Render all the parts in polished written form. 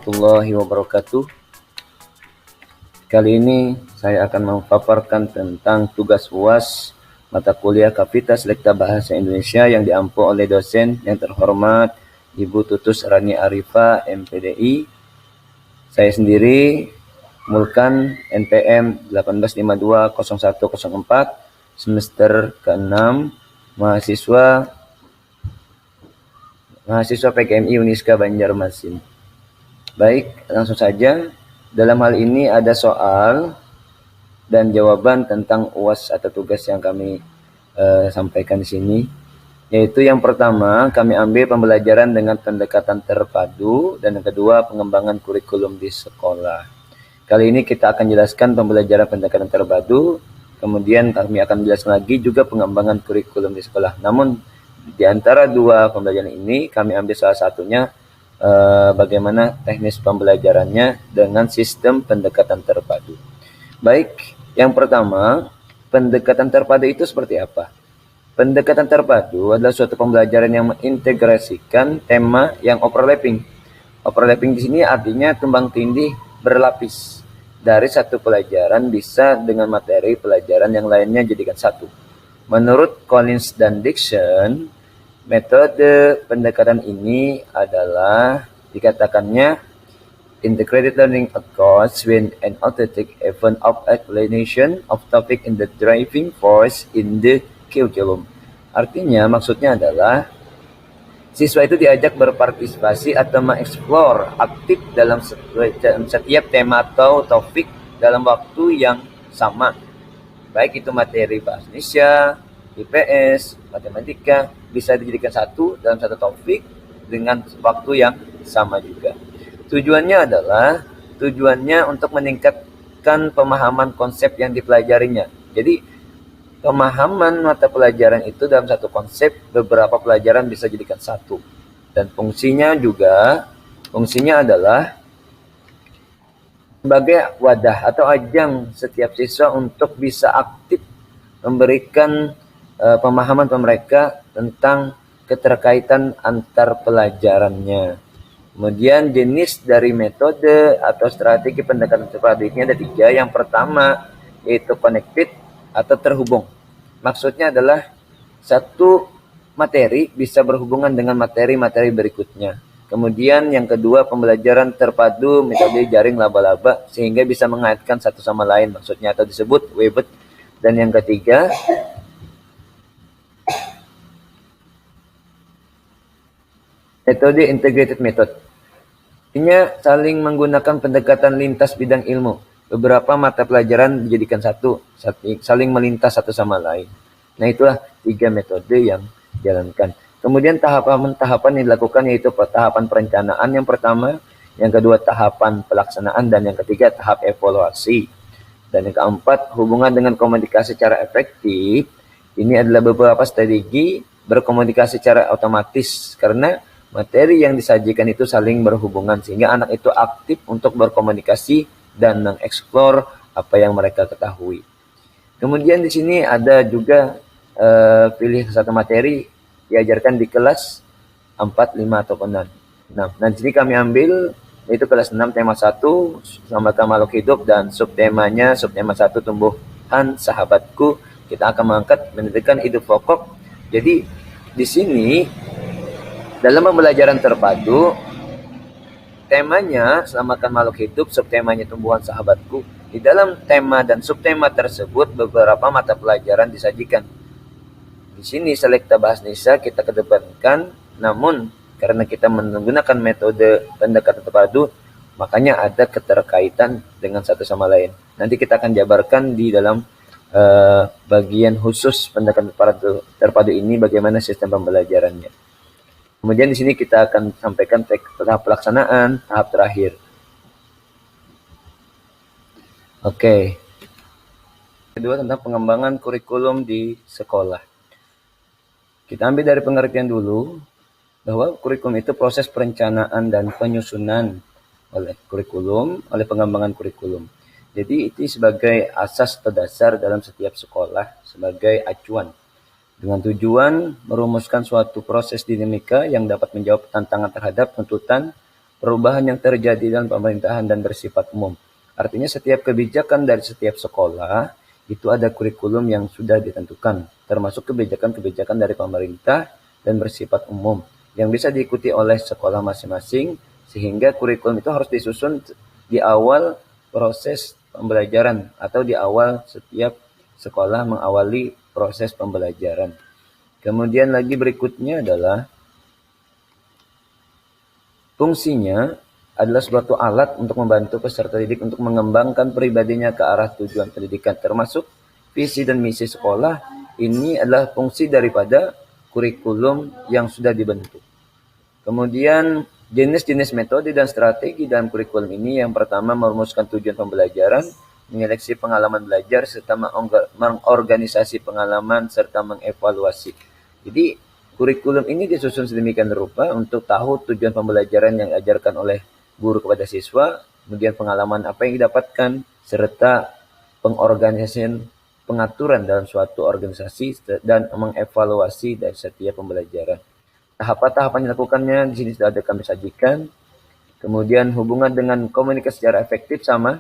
warahmatullahi wabarakatuh. Kali ini saya akan memaparkan tentang tugas UAS mata kuliah Kapita Selekta Bahasa Indonesia yang diampu oleh dosen yang terhormat Ibu Tutus Rani Arifa, MPDI. Saya sendiri, Mulkan NPM 18520104, semester ke-6, mahasiswa PKMI Uniska Banjarmasin. Baik, langsung saja. Dalam hal ini ada soal dan jawaban tentang UAS atau tugas yang kami sampaikan di sini. Yaitu yang pertama, kami ambil pembelajaran dengan pendekatan terpadu, dan yang kedua, pengembangan kurikulum di sekolah. Kali ini kita akan jelaskan pembelajaran pendekatan terpadu, kemudian kami akan jelaskan lagi juga pengembangan kurikulum di sekolah. Namun, di antara dua pembelajaran ini, kami ambil salah satunya bagaimana teknis pembelajarannya dengan sistem pendekatan terpadu. Baik, yang pertama, pendekatan terpadu itu seperti apa? Pendekatan terpadu adalah suatu pembelajaran yang mengintegrasikan tema yang overlapping. Overlapping di sini artinya tumbang tindih berlapis. Dari satu pelajaran bisa dengan materi pelajaran yang lainnya jadikan satu. Menurut Collins dan Dixon, metode pendekatan ini adalah dikatakannya integrated learning approach when an authentic event of explanation of topic in the driving force in the curriculum. Artinya, maksudnya adalah siswa itu diajak berpartisipasi atau mengeksplor aktif dalam setiap tema atau topik dalam waktu yang sama. Baik itu materi bahasa Indonesia, IPS, matematika, bisa dijadikan satu dalam satu topik dengan waktu yang sama juga. Tujuannya untuk meningkatkan pemahaman konsep yang dipelajarinya. Jadi, pemahaman mata pelajaran itu dalam satu konsep, beberapa pelajaran bisa dijadikan satu. Dan fungsinya adalah sebagai wadah atau ajang setiap siswa untuk bisa aktif memberikan pemahaman ke mereka tentang keterkaitan antar pelajarannya. Kemudian jenis dari metode atau strategi pendekatan terpadu ini ada 3. Yang pertama yaitu connected atau terhubung. Maksudnya adalah satu materi bisa berhubungan dengan materi-materi berikutnya. Kemudian yang kedua, pembelajaran terpadu metode jaring laba-laba sehingga bisa mengaitkan satu sama lain, maksudnya atau disebut webet. Dan yang ketiga, metode integrated method. Artinya saling menggunakan pendekatan lintas bidang ilmu. Beberapa mata pelajaran dijadikan satu, saling melintas satu sama lain. Nah, itulah 3 metode yang dijalankan. Kemudian tahapan-tahapan yang dilakukan yaitu tahapan perencanaan yang pertama, yang kedua tahapan pelaksanaan, dan yang ketiga tahap evaluasi. Dan yang keempat, hubungan dengan komunikasi secara efektif. Ini adalah beberapa strategi berkomunikasi secara otomatis karena materi yang disajikan itu saling berhubungan sehingga anak itu aktif untuk berkomunikasi dan mengeksplor apa yang mereka ketahui. Kemudian di sini ada juga pilih satu materi diajarkan di kelas 4, 5 atau 6. Nah, di sini kami ambil yaitu kelas 6 tema 1 Selamatkan Makhluk Hidup dan subtema 1 Tumbuhan Sahabatku. Kita akan mengangkat pendidikan hidup pokok. Jadi di sini dalam pembelajaran terpadu, temanya Selamatkan Makhluk Hidup, subtemanya Tumbuhan Sahabatku. Di dalam tema dan subtema tersebut, beberapa mata pelajaran disajikan. Di sini Selekta Bahasa Indonesia kita kedepankan, namun karena kita menggunakan metode pendekatan terpadu, makanya ada keterkaitan dengan satu sama lain. Nanti kita akan jabarkan di dalam bagian khusus pendekatan terpadu ini bagaimana sistem pembelajarannya. Kemudian di sini kita akan sampaikan tahap pelaksanaan, tahap terakhir. Oke. Kedua tentang pengembangan kurikulum di sekolah. Kita ambil dari pengertian dulu bahwa kurikulum itu proses perencanaan dan penyusunan oleh pengembangan kurikulum. Jadi itu sebagai asas atau dasar dalam setiap sekolah sebagai acuan. Dengan tujuan merumuskan suatu proses dinamika yang dapat menjawab tantangan terhadap tuntutan perubahan yang terjadi dalam pemerintahan dan bersifat umum. Artinya setiap kebijakan dari setiap sekolah itu ada kurikulum yang sudah ditentukan, termasuk kebijakan-kebijakan dari pemerintah dan bersifat umum yang bisa diikuti oleh sekolah masing-masing, sehingga kurikulum itu harus disusun di awal proses pembelajaran atau di awal setiap sekolah mengawali proses pembelajaran. Kemudian lagi berikutnya adalah fungsinya adalah suatu alat untuk membantu peserta didik untuk mengembangkan pribadinya ke arah tujuan pendidikan, termasuk visi dan misi sekolah. Ini adalah fungsi daripada kurikulum yang sudah dibentuk. Kemudian jenis-jenis metode dan strategi dalam kurikulum ini, yang pertama merumuskan tujuan pembelajaran, menyeleksi pengalaman belajar, serta mengorganisasi pengalaman, serta mengevaluasi. Jadi kurikulum ini disusun sedemikian rupa untuk tahu tujuan pembelajaran yang diajarkan oleh guru kepada siswa, kemudian pengalaman apa yang didapatkan, serta pengorganisasian pengaturan dalam suatu organisasi dan mengevaluasi dari setiap pembelajaran. Tahapan-tahapan yang dilakukannya di sini sudah ada kami sajikan. Kemudian hubungan dengan komunikasi secara efektif sama.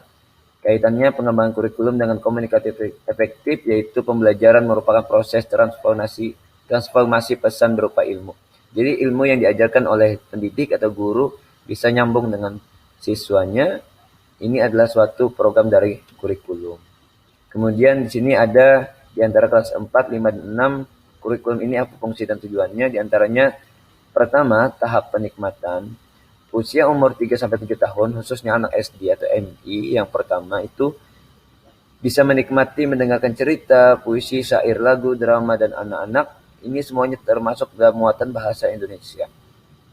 Kaitannya pengembangan kurikulum dengan komunikasi efektif, yaitu pembelajaran merupakan proses transformasi pesan berupa ilmu. Jadi ilmu yang diajarkan oleh pendidik atau guru bisa nyambung dengan siswanya. Ini adalah suatu program dari kurikulum. Kemudian di sini ada di antara kelas 4, 5, dan 6 kurikulum ini apa fungsi dan tujuannya. Di antaranya pertama, tahap penikmatan. Usia umur 3-7 tahun, khususnya anak SD atau MI, yang pertama itu bisa menikmati mendengarkan cerita, puisi, syair, lagu, drama, dan anak-anak. Ini semuanya termasuk dalam muatan bahasa Indonesia.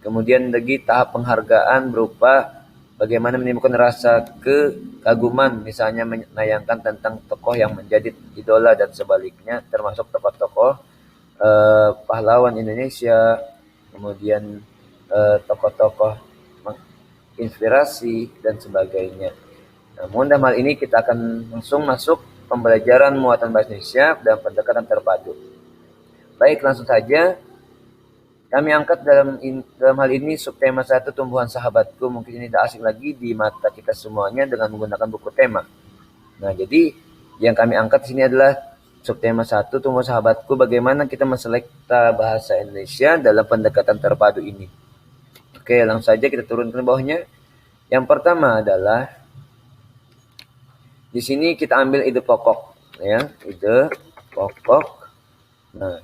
Kemudian lagi tahap penghargaan berupa bagaimana menimbulkan rasa kekaguman, misalnya menayangkan tentang tokoh yang menjadi idola dan sebaliknya, termasuk tokoh-tokoh pahlawan Indonesia, kemudian tokoh-tokoh inspirasi dan sebagainya. Namun dalam hal ini kita akan langsung masuk pembelajaran muatan bahasa Indonesia dan pendekatan terpadu. Baik, langsung saja. Kami angkat dalam hal ini subtema 1, tumbuhan sahabatku. Mungkin ini tidak asing lagi di mata kita semuanya dengan menggunakan buku tema. Nah, jadi yang kami angkat di sini adalah subtema 1, tumbuhan sahabatku. Bagaimana kita menselekta bahasa Indonesia dalam pendekatan terpadu ini. Oke, langsung saja kita turun ke bawahnya. Yang pertama adalah di sini kita ambil ide pokok, ya, ide pokok. Nah,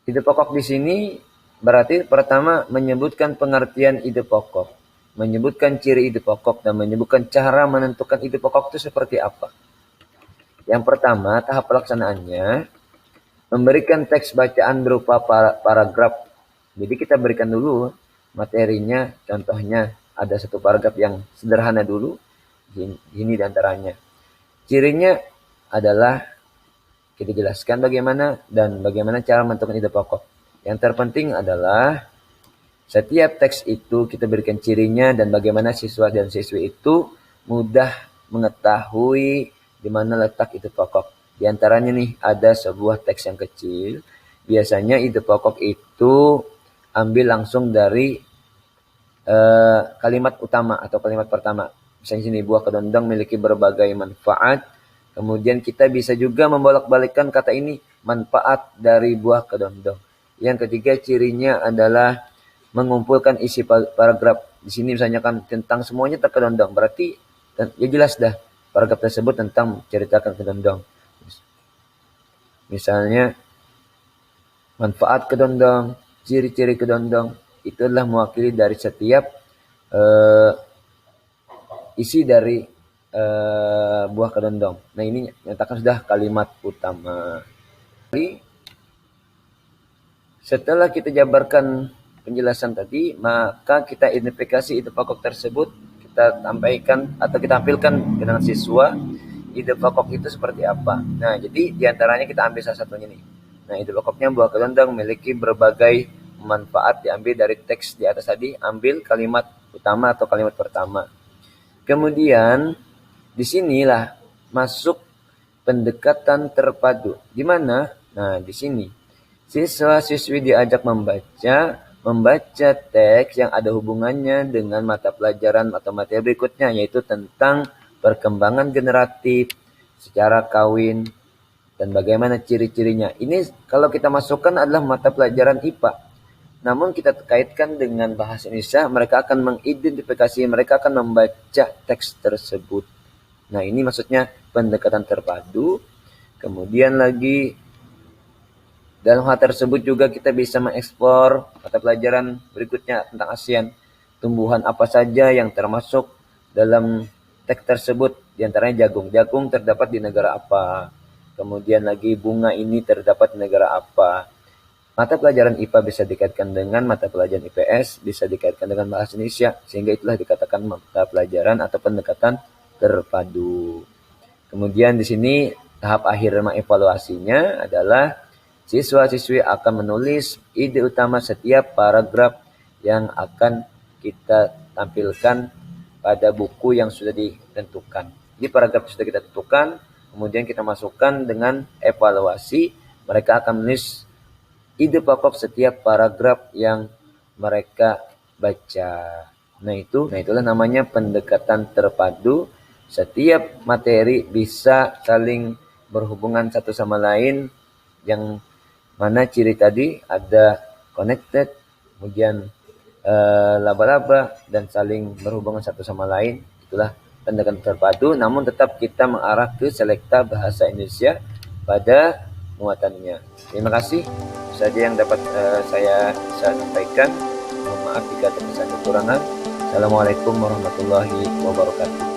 ide pokok di sini berarti pertama menyebutkan pengertian ide pokok, menyebutkan ciri ide pokok, dan menyebutkan cara menentukan ide pokok itu seperti apa. Yang pertama, tahap pelaksanaannya memberikan teks bacaan berupa paragraf. Jadi kita berikan dulu materinya, contohnya ada satu paragraf yang sederhana dulu, ini diantaranya. Cirinya adalah kita jelaskan bagaimana cara menentukan ide pokok. Yang terpenting adalah setiap teks itu kita berikan cirinya dan bagaimana siswa dan siswi itu mudah mengetahui di mana letak ide pokok. Di antaranya nih ada sebuah teks yang kecil. Biasanya ide pokok itu ambil langsung dari kalimat utama atau kalimat pertama. Misalnya sini, buah kedondong memiliki berbagai manfaat. Kemudian kita bisa juga membolak-balikkan kata ini, manfaat dari buah kedondong. Yang ketiga, cirinya adalah mengumpulkan isi paragraf. Di sini misalnya kan tentang semuanya terkedondong. Berarti ya jelas dah paragraf tersebut tentang menceritakan kedondong. Misalnya manfaat kedondong, ciri-ciri kedondong, itu adalah mewakili dari setiap isi dari buah kedondong. Nah, ini nyatakan sudah kalimat utama. Setelah kita jabarkan penjelasan tadi, maka kita identifikasi ide pokok tersebut, kita sampaikan atau kita tampilkan dengan siswa ide pokok itu seperti apa. Nah, jadi diantaranya kita ambil salah satunya nih. Nah, ide pokoknya buah kedondong memiliki berbagai manfaat, diambil dari teks di atas tadi, ambil kalimat utama atau kalimat pertama. Kemudian di sinilah masuk pendekatan terpadu. Di mana? Nah, di sini siswa-siswi diajak membaca membaca teks yang ada hubungannya dengan mata pelajaran atau materi berikutnya, yaitu tentang perkembangan generatif secara kawin dan bagaimana ciri-cirinya. Ini kalau kita masukkan adalah mata pelajaran IPA. Namun kita kaitkan dengan bahasa Indonesia, mereka akan mengidentifikasi, mereka akan membaca teks tersebut. Nah, ini maksudnya pendekatan terpadu. Kemudian lagi dalam hal tersebut juga kita bisa mengeksplor mata pelajaran berikutnya tentang ASEAN. Tumbuhan apa saja yang termasuk dalam teks tersebut, diantaranya jagung. Jagung terdapat di negara apa? Kemudian lagi bunga ini terdapat di negara apa? Mata pelajaran IPA bisa dikaitkan dengan mata pelajaran IPS, bisa dikaitkan dengan bahasa Indonesia, sehingga itulah dikatakan mata pelajaran atau pendekatan terpadu. Kemudian di sini tahap akhir mengevaluasinya adalah siswa-siswi akan menulis ide utama setiap paragraf yang akan kita tampilkan pada buku yang sudah ditentukan. Jadi paragraf sudah kita tentukan, kemudian kita masukkan dengan evaluasi. Mereka akan menulis ide pokok setiap paragraf yang mereka baca. Nah, itulah namanya pendekatan terpadu. Setiap materi bisa saling berhubungan satu sama lain, yang mana ciri tadi ada connected, kemudian laba-laba, dan saling berhubungan satu sama lain. Itulah pendekatan terpadu, namun tetap kita mengarah ke selekta bahasa Indonesia pada muatannya. Terima kasih. Itu saja yang dapat saya sampaikan. Mohon maaf jika ada kesalahan kekurangan. Assalamualaikum warahmatullahi wabarakatuh.